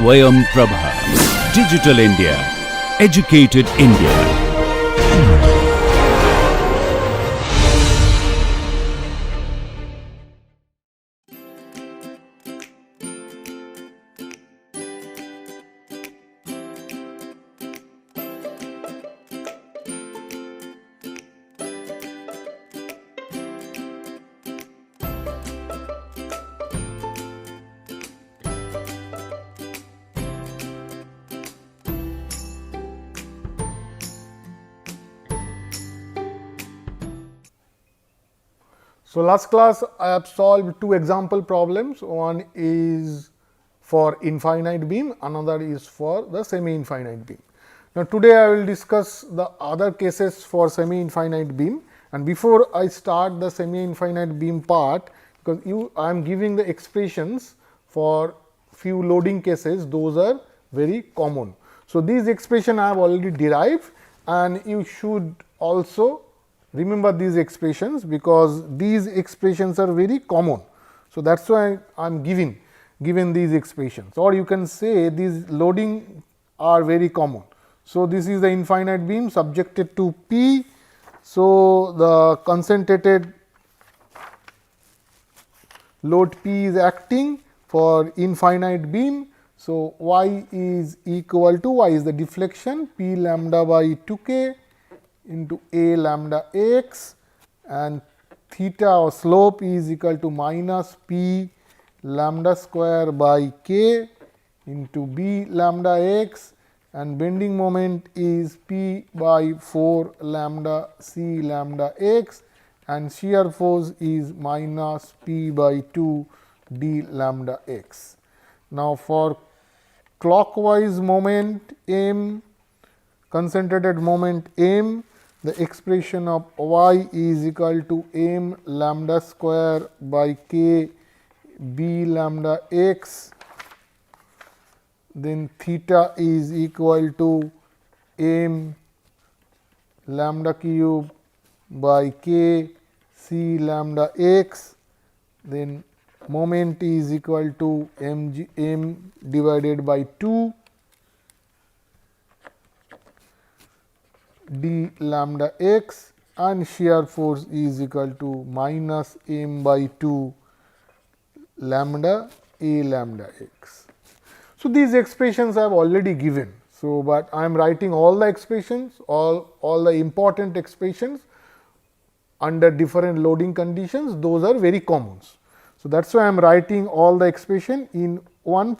Swayam Prabha. Digital India. Educated India. So, last class I have solved two example problems. One is for infinite beam, another is for the semi-infinite beam. Now, today I will discuss the other cases for semi-infinite beam, and before I start the semi-infinite beam part, because I am giving the expressions for few loading cases, those are very common. So, these expression I have already derived, and you should also remember these expressions, because these expressions are very common. So, that is why I am given these expressions, or you can say these loading are very common. So, this is the infinite beam subjected to P. So, the concentrated load P is acting for infinite beam. So, y is equal to, y is the deflection, P lambda by 2k into a lambda x, and theta or slope is equal to minus p lambda square by k into b lambda x, and bending moment is p by 4 lambda c lambda x, and shear force is minus p by 2 d lambda x. Now, for clockwise moment m, concentrated moment m, the expression of y is equal to m lambda square by k b lambda x, then theta is equal to m lambda cube by k c lambda x, then moment is equal to m divided by 2 d lambda x, and shear force is equal to minus m by 2 lambda a lambda x. So, these expressions I have already given. So, but I am writing all the expressions, all the important expressions under different loading conditions, those are very common. So, that is why I am writing all the expression in one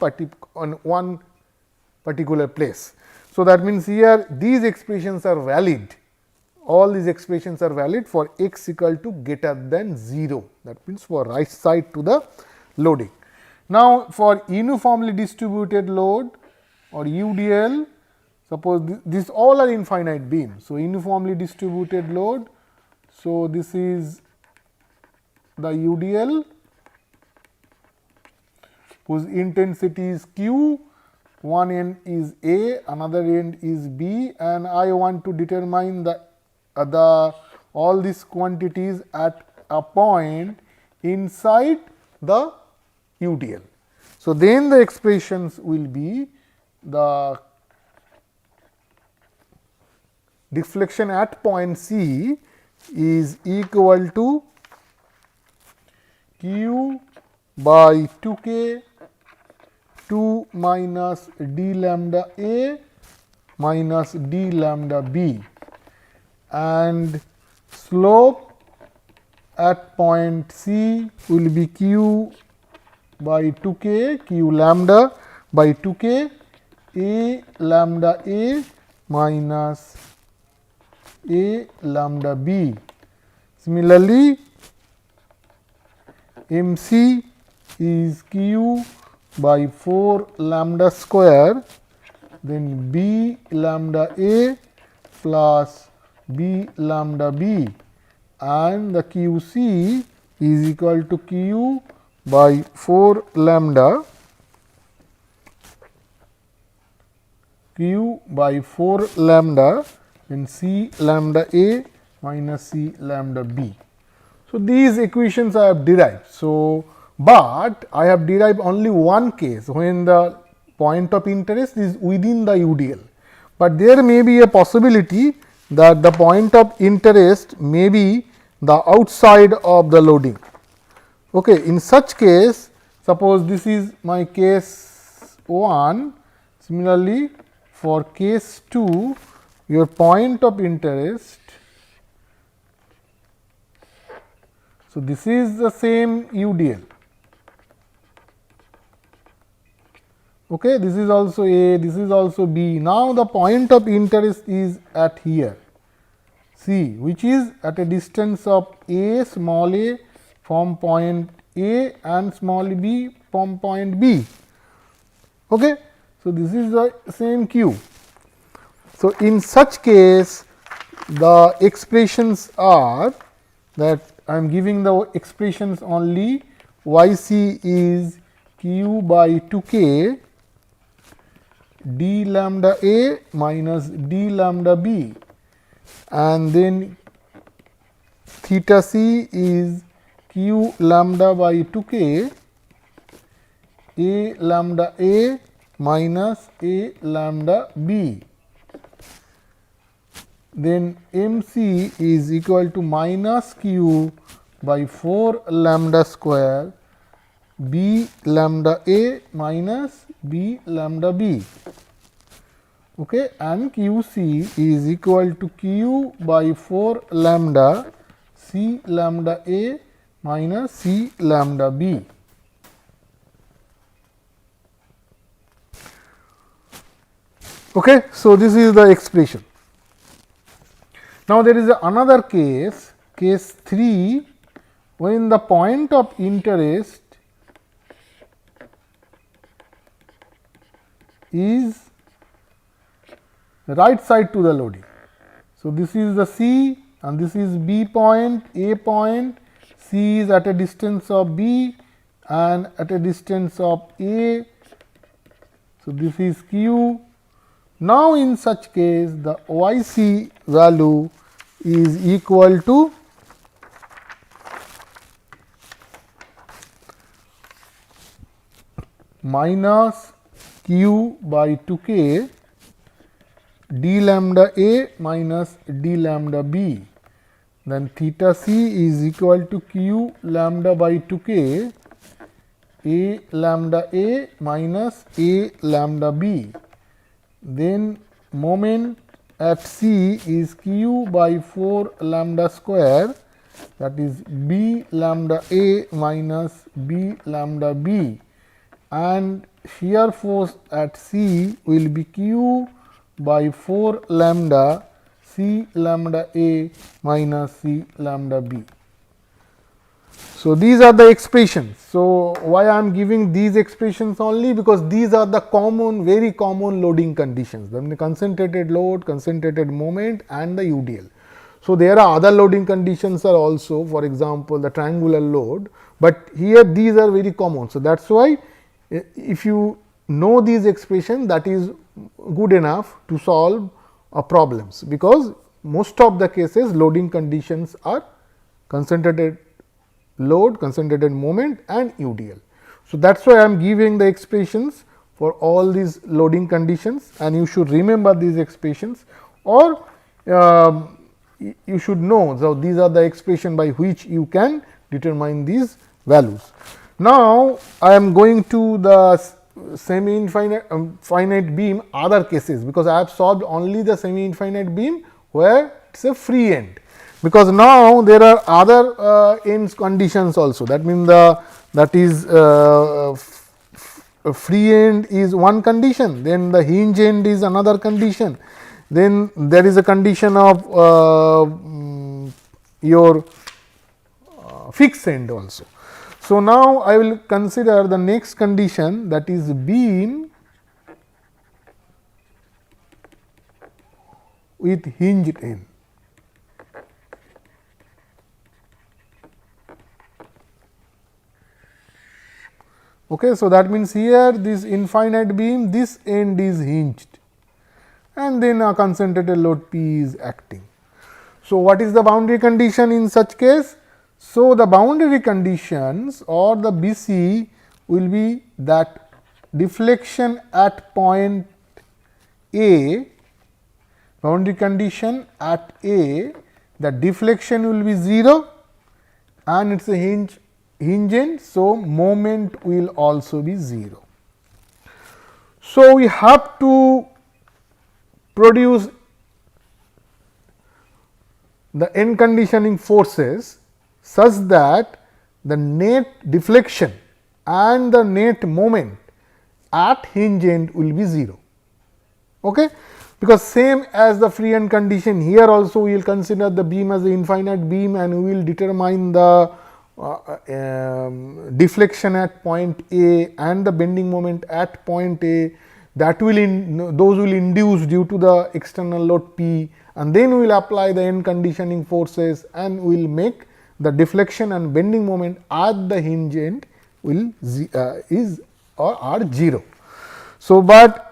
particular place. So, that means here these expressions are valid, all these expressions are valid for x equal to greater than 0, that means for right side to the loading. Now, for uniformly distributed load or UDL, suppose these all are infinite beam. So, uniformly distributed load, so this is the UDL whose intensity is Q, one end is A, another end is B, and I want to determine the all these quantities at a point inside the UDL. So, then the expressions will be the deflection at point C is equal to Q by 2k 2 minus d lambda A minus d lambda B, and slope at point C will be q by 2k, q lambda by 2k A lambda A minus A lambda B. Similarly, MC is q by 4 lambda square, then B lambda A plus B lambda B, and the QC is equal to Q by 4 lambda Q by 4 lambda, then C lambda A minus C lambda B. So, these equations I have derived. So, but I have derived only one case when the point of interest is within the UDL, but there may be a possibility that the point of interest may be the outside of the loading. Okay. In such case, suppose this is my case 1, similarly for case 2, your point of interest. So, this is the same UDL. Okay, this is also A, this is also B. Now, the point of interest is at here C, which is at a distance of A small a from point A and small b from point B. Okay. So, this is the same Q. So, in such case, the expressions are that I am giving the expressions only y c is q by 2 k d lambda a minus d lambda b, and then theta c is q lambda by 2 k a lambda a minus a lambda b. Then m c is equal to minus q by 4 lambda square b lambda a minus b lambda b. Okay, and q c is equal to q by 4 lambda c lambda a minus c lambda b. Okay, so this is the expression. Now, there is another case, case 3, when the point of interest is right side to the loading. So, this is the C and this is B point, A point, C is at a distance of B and at a distance of A. So, this is Q. Now, in such case, the y c value is equal to minus q by 2 k d lambda a minus d lambda b. Then theta c is equal to q lambda by 2 k a lambda a minus a lambda b. Then moment at C is q by 4 lambda square, that is b lambda a minus b lambda b, and shear force at C will be q by 4 lambda c lambda a minus c lambda b. So, these are the expressions. So, why I am giving these expressions only? Because these are the common, very common loading conditions, the concentrated load, concentrated moment and the UDL. So, there are other loading conditions are also, for example, the triangular load, but here these are very common. So, that is why if you know these expressions, that is good enough to solve problems, because most of the cases loading conditions are concentrated load, concentrated moment and UDL. So, that is why I am giving the expressions for all these loading conditions, and you should remember these expressions, or you should know. So, these are the expression by which you can determine these values. Now, I am going to the semi infinite finite beam other cases, because I have solved only the semi infinite beam where it is a free end. Because now there are other ends conditions also, that means that is free end is one condition, then the hinge end is another condition, then there is a condition of your fixed end also. So, now I will consider the next condition, that is beam with hinged end. Okay, so, that means here this infinite beam, this end is hinged and then a concentrated load P is acting. So, what is the boundary condition in such case? So, the boundary conditions or the BC will be that deflection at point A, boundary condition at A, the deflection will be 0 and it is a hinge end. So, moment will also be 0. So, we have to produce the end conditioning forces such that the net deflection and the net moment at hinge end will be 0. Okay? Because same as the free end condition, here also we will consider the beam as an infinite beam and we will determine the deflection at point A and the bending moment at point A, that will those will induce due to the external load P, and then we will apply the end conditioning forces and we will make the deflection and bending moment at the hinge end will is or are 0. So, but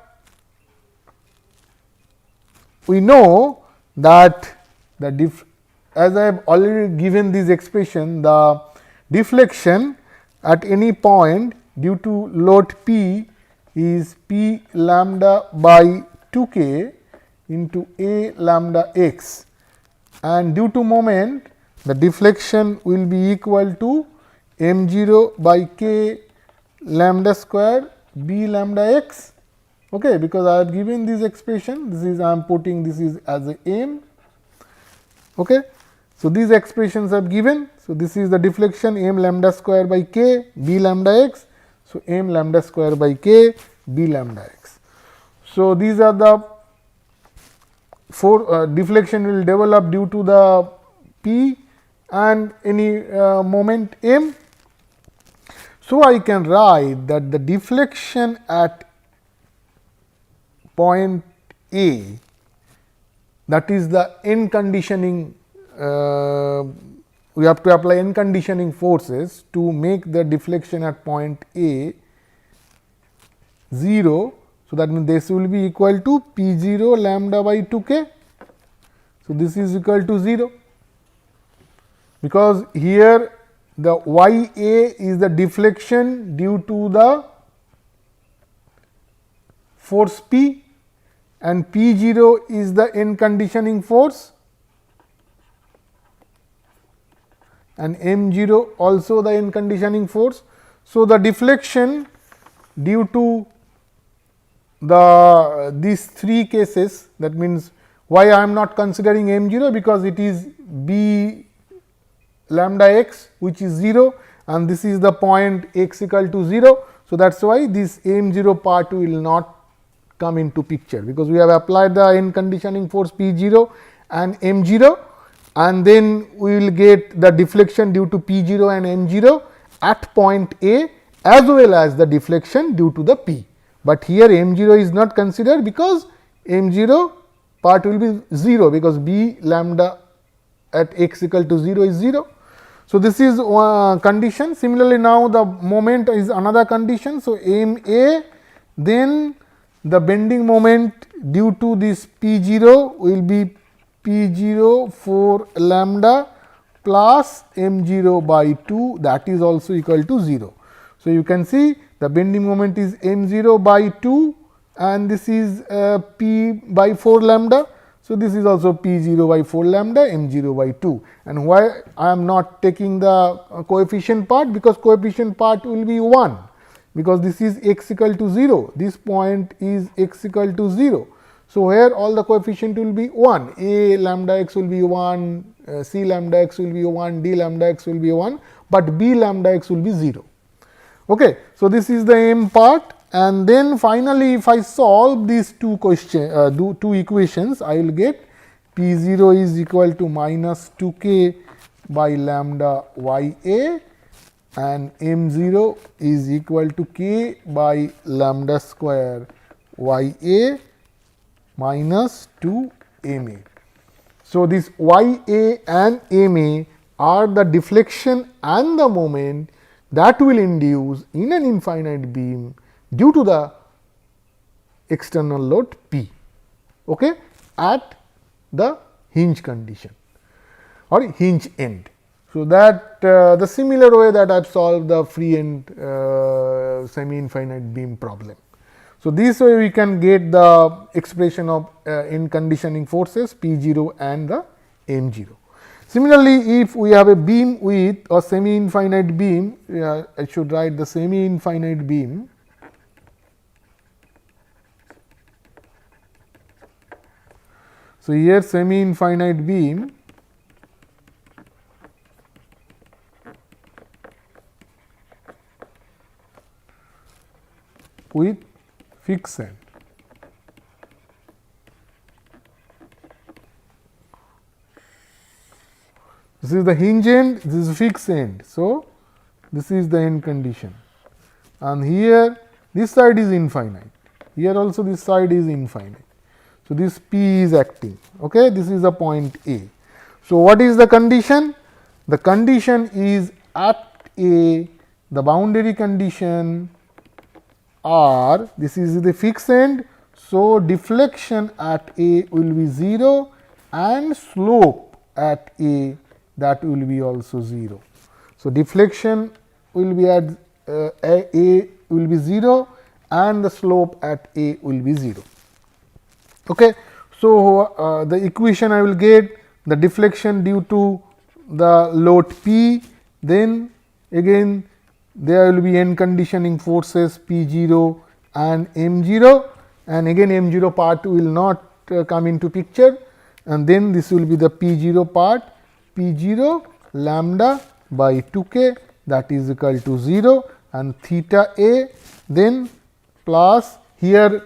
we know that the as I have already given this expression, the deflection at any point due to load P is P lambda by 2k into A lambda x, and due to moment the deflection will be equal to m 0 by k lambda square B lambda x. Okay, because I have given this expression, this is I am putting this is as a m. Okay. So, these expressions I have given. So, this is the deflection m lambda square by k B lambda x. So, m lambda square by k B lambda x. So, these are the four deflection will develop due to the P and any moment m. So, I can write that the deflection at point A, that is the end conditioning, we have to apply end conditioning forces to make the deflection at point A 0. So, that means this will be equal to P 0 lambda by 2k. So, this is equal to 0, because here the y A is the deflection due to the force P and P 0 is the end conditioning force and m 0 also the end conditioning force. So, the deflection due to these three cases, that means why I am not considering m 0, because it is B lambda x which is 0 and this is the point x equal to 0. So, that is why this m 0 part will not come into picture, because we have applied the end conditioning force P 0 and m 0, and then we will get the deflection due to P 0 and m 0 at point A as well as the deflection due to the P. But here m 0 is not considered, because m 0 part will be 0, because B lambda at x equal to 0 is 0. So, this is one condition. Similarly, now the moment is another condition. So, m A, then the bending moment due to this P 0 will be P 0 4 lambda plus m 0 by 2, that is also equal to 0. So, you can see the bending moment is m 0 by 2 and this is P by 4 lambda. So, this is also P 0 by 4 lambda m 0 by 2, and why I am not taking the coefficient part, because coefficient part will be 1, because this is x equal to 0, this point is x equal to 0. So, here all the coefficient will be 1, A lambda x will be 1, C lambda x will be 1, D lambda x will be 1, but B lambda x will be 0. Okay. So, this is the m part, and then finally, if I solve these two equations, I will get P 0 is equal to minus 2k by lambda y A and m 0 is equal to k by lambda square y A minus 2 m A. So, this y A and m A are the deflection and the moment that will induce in an infinite beam due to the external load P, okay, at the hinge condition or hinge end. So, that the similar way that I have solved the free end semi infinite beam problem. So, this way we can get the expression of end conditioning forces P 0 and the m 0. Similarly, if we have a beam with a semi infinite beam, I should write the semi infinite beam So, here semi infinite beam with fixed end. This is the hinge end, this is fixed end. So, this is the end condition, and here this side is infinite, here also this side is infinite. So, this P is acting, okay. This is the point A. So, what is the condition? The condition is at A, the boundary condition R, this is the fixed end. So, deflection at A will be 0 and slope at A, that will be also 0. So, deflection will be at A will be 0 and the slope at A will be 0. Okay. So, the equation I will get the deflection due to the load P, then again there will be end conditioning forces P 0 and m 0, and again m 0 part will not come into picture, and then this will be the P 0 part, P 0 lambda by 2k, that is equal to 0, and theta A, then plus here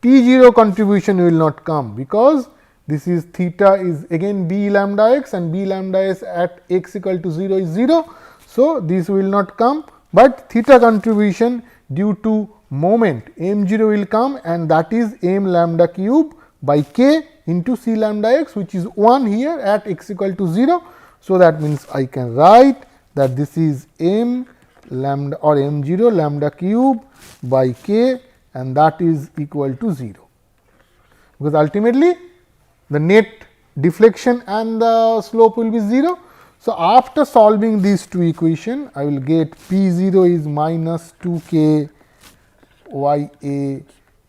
P 0 contribution will not come, because this is theta is again b lambda x, and b lambda s at x equal to 0 is 0. So, this will not come, but theta contribution due to moment m 0 will come, and that is m lambda cube by k into c lambda x, which is 1 here at x equal to 0. So, that means I can write that this is m lambda or m 0 lambda cube by k, and that is equal to 0, because ultimately the net deflection and the slope will be 0. So, after solving these two equations, I will get P 0 is minus 2k y a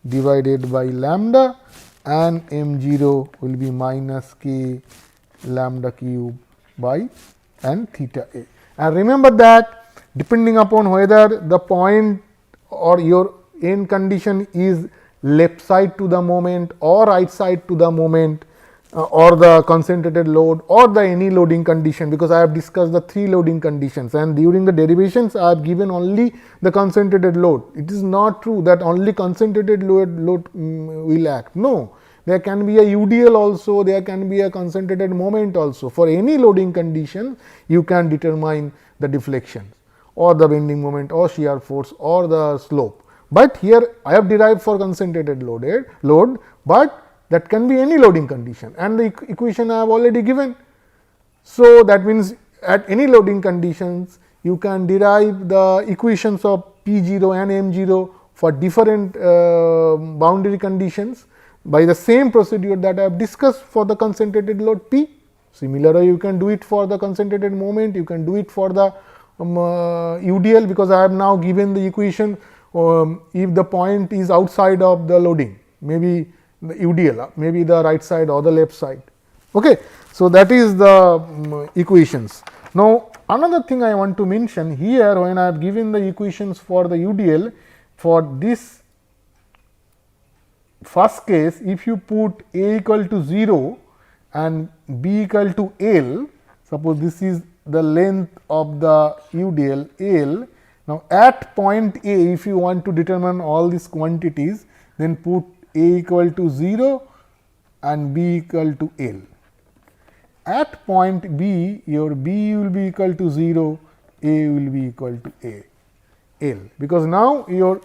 divided by lambda, and m 0 will be minus k lambda cube by and theta a. And remember that depending upon whether the point or your end condition is left side to the moment or right side to the moment, or the concentrated load or the any loading condition, because I have discussed the 3 loading conditions, and during the derivations I have given only the concentrated load. It is not true that only concentrated load will act. No, there can be a UDL also, there can be a concentrated moment also. For any loading condition you can determine the deflections or the bending moment or shear force or the slope. But here I have derived for concentrated load, but that can be any loading condition, and the equation I have already given. So, that means at any loading conditions you can derive the equations of P 0 and m 0 for different boundary conditions by the same procedure that I have discussed for the concentrated load P. Similarly, you can do it for the concentrated moment, you can do it for the UDL, because I have now given the equation if the point is outside of the loading, maybe the UDL, maybe the right side or the left side. Okay. So, that is the equations. Now, another thing I want to mention here, when I have given the equations for the UDL, for this first case, if you put A equal to 0 and B equal to L, suppose this is the length of the UDL L. Now, at point A, if you want to determine all these quantities, then put A equal to 0 and B equal to L. At point B, your B will be equal to 0, A will be equal to L, because now your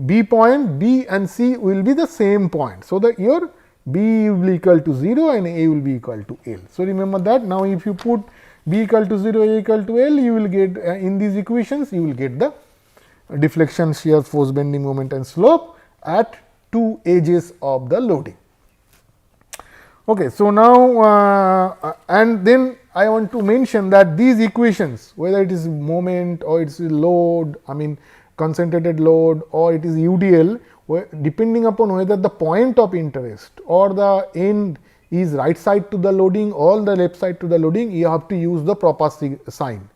B point, B and C will be the same point. So, that your B will be equal to 0 and A will be equal to L. So, remember that. Now, if you put B equal to 0, A equal to L, you will get in these equations you will get the deflection, shear force, bending moment and slope at 2 edges of the loading. Okay. So, now and then I want to mention that these equations, whether it is moment or it is load, I mean concentrated load, or it is UDL, depending upon whether the point of interest or the end is right side to the loading or the left side to the loading, you have to use the proper sign.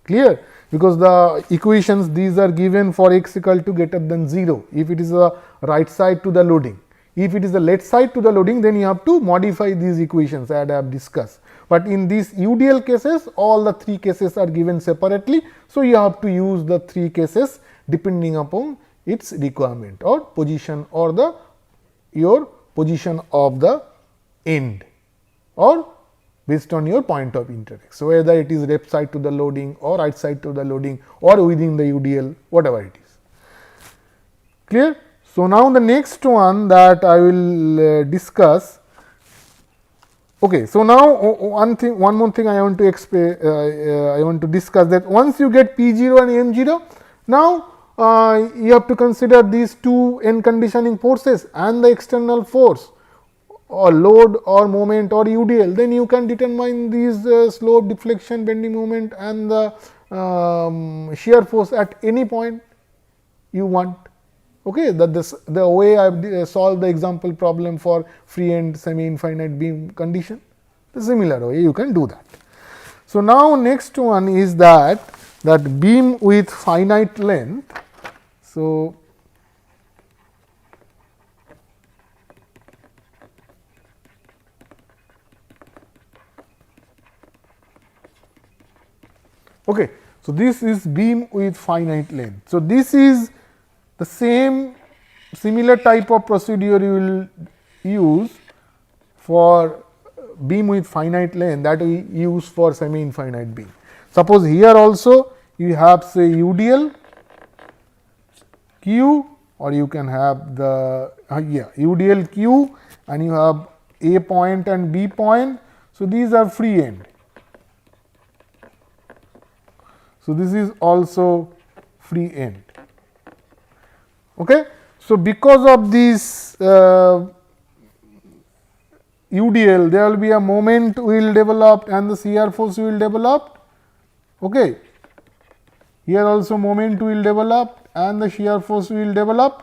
Clear? Because the equations, these are given for x equal to greater than 0, if it is a right side to the loading. If it is the left side to the loading, then you have to modify these equations as I have discussed. But in these UDL cases, all the 3 cases are given separately. So, you have to use the 3 cases depending upon its requirement or position, or the your position of the end, or based on your point of interest. So, whether it is left side to the loading or right side to the loading or within the UDL, whatever it is. Clear? So, now the next one that I will discuss. Okay, so now one more thing I want to explain, I want to discuss, that once you get P0 and M0, now you have to consider these 2 end conditioning forces and the external force or load or moment or UDL, then you can determine these slope, deflection, bending moment and the shear force at any point you want. Okay, that the way I have solved the example problem for free end semi infinite beam condition, the similar way you can do that. So, now next one is that beam with finite length. So, okay, so this is beam with finite length. So, this is the similar type of procedure you will use for beam with finite length that we use for semi infinite beam. Suppose here also you have say UDL Q, or you can have the UDL Q, and you have A point and B point. So, these are free end. So, this is also free end. Okay. So, because of this UDL, there will be a moment will develop and the shear force will develop. Okay. Here also moment will develop and the shear force will develop,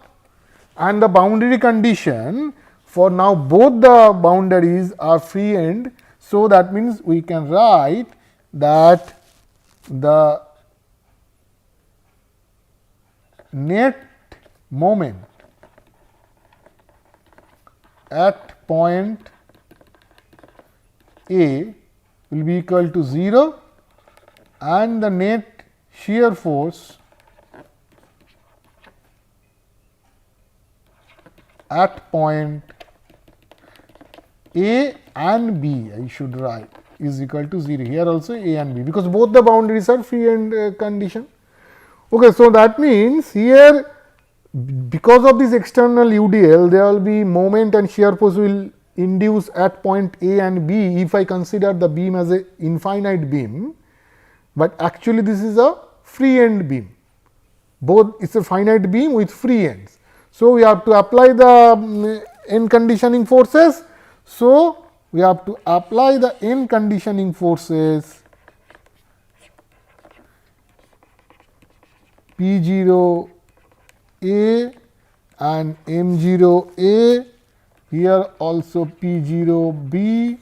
and the boundary condition for now both the boundaries are free end. So, that means we can write that the net moment at point A will be equal to 0 and the net shear force at point A and B, I should write, is equal to 0. Here also A and B, because both the boundaries are free end condition. Okay, so that means here, because of this external UDL, there will be moment and shear force will induce at point A and B if I consider the beam as a infinite beam, but actually this is a free end beam. Both it is a finite beam with free ends. So, we have to apply the end conditioning forces. So, we have to apply the end conditioning forces P0 A and M0 A, here also P0 B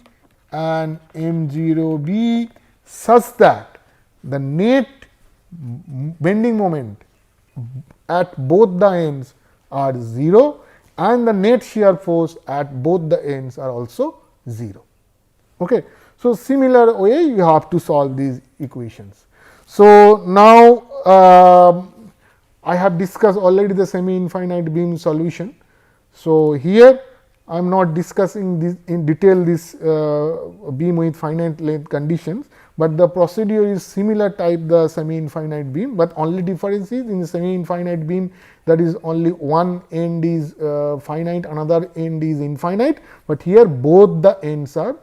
and M0 B, such that the net bending moment at both the ends are 0 and the net shear force at both the ends are also 0. Okay. So, similar way you have to solve these equations. So, now I have discussed already the semi infinite beam solution. So, here I am not discussing this in detail, this beam with finite length conditions, but the procedure is similar type the semi infinite beam, but only difference is in the semi infinite beam, that is only one end is finite, another end is infinite, but here both the ends are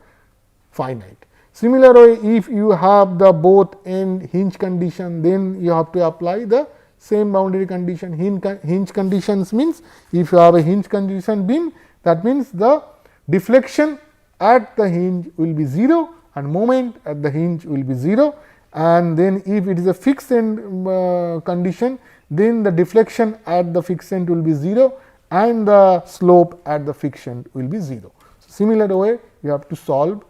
finite. Similar way, if you have the both end hinge condition, then you have to apply the same boundary condition. Hinge conditions means, if you have a hinge condition beam, that means the deflection at the hinge will be 0 and moment at the hinge will be 0, and then if it is a fixed end condition, then the deflection at the fixed end will be 0 and the slope at the fixed end will be 0. So, similar way you have to solve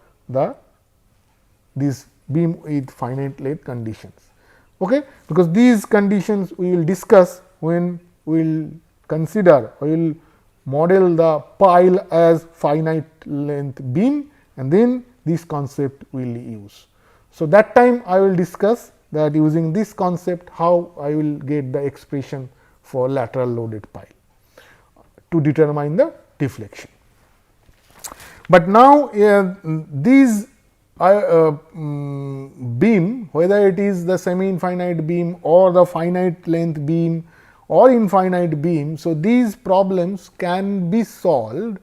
this beam with finite length conditions, okay? Because these conditions we will discuss when we will consider, we will model the pile as finite length beam, and then this concept we will use. So, that time I will discuss that using this concept how I will get the expression for lateral loaded pile to determine the deflection. But now, these beam, whether it is the semi infinite beam or the finite length beam or infinite beam. So, these problems can be solved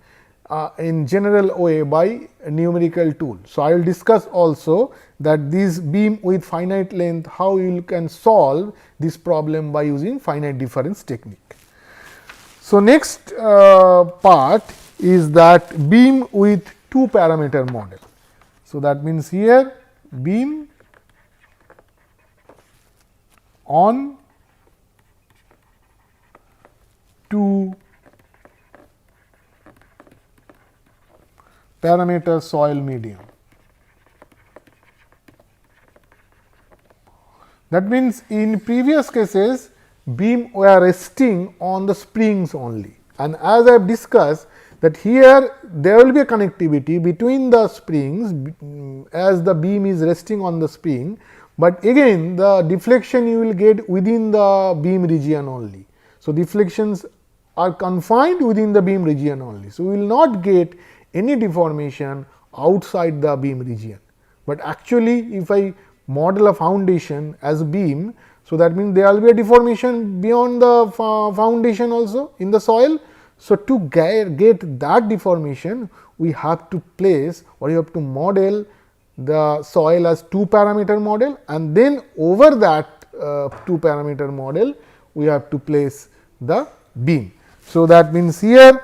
in general way by numerical tool. So, I will discuss also that this beam with finite length, how you can solve this problem by using finite difference technique. So, next part is that beam with 2 parameter model. So, that means here beam on 2 parameter soil medium. That means, in previous cases beam were resting on the springs only, and as I have discussed that here there will be a connectivity between the springs as the beam is resting on the spring, but again the deflection you will get within the beam region only. So, deflections are confined within the beam region only. So, we will not get any deformation outside the beam region, but actually if I model a foundation as a beam. So, that means there will be a deformation beyond the foundation also in the soil. So, to get that deformation we have to place or you have to model the soil as 2 parameter model, and then over that 2 parameter model we have to place the beam. So, that means here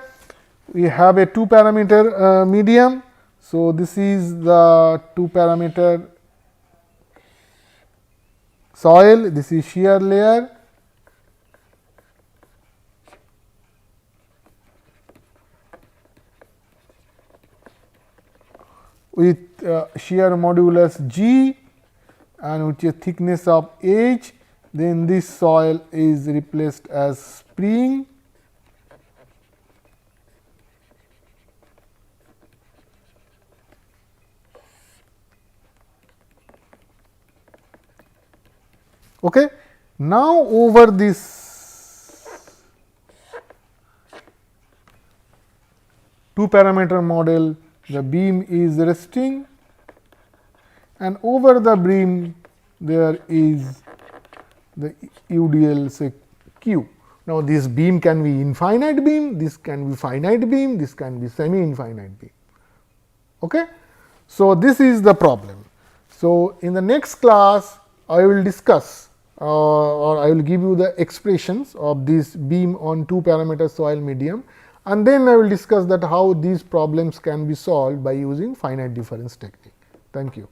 we have a 2 parameter medium. So, this is the 2 parameter soil, this is shear layer, with shear modulus G and which is thickness of H. Then this soil is replaced as spring, okay. Now, over this 2 parameter model, the beam is resting, and over the beam there is the UDL say Q. Now, this beam can be infinite beam, this can be finite beam, this can be semi infinite beam. Okay. So, this is the problem. So, in the next class I will discuss or I will give you the expressions of this beam on 2 parameter soil medium, and then I will discuss that how these problems can be solved by using finite difference technique. Thank you.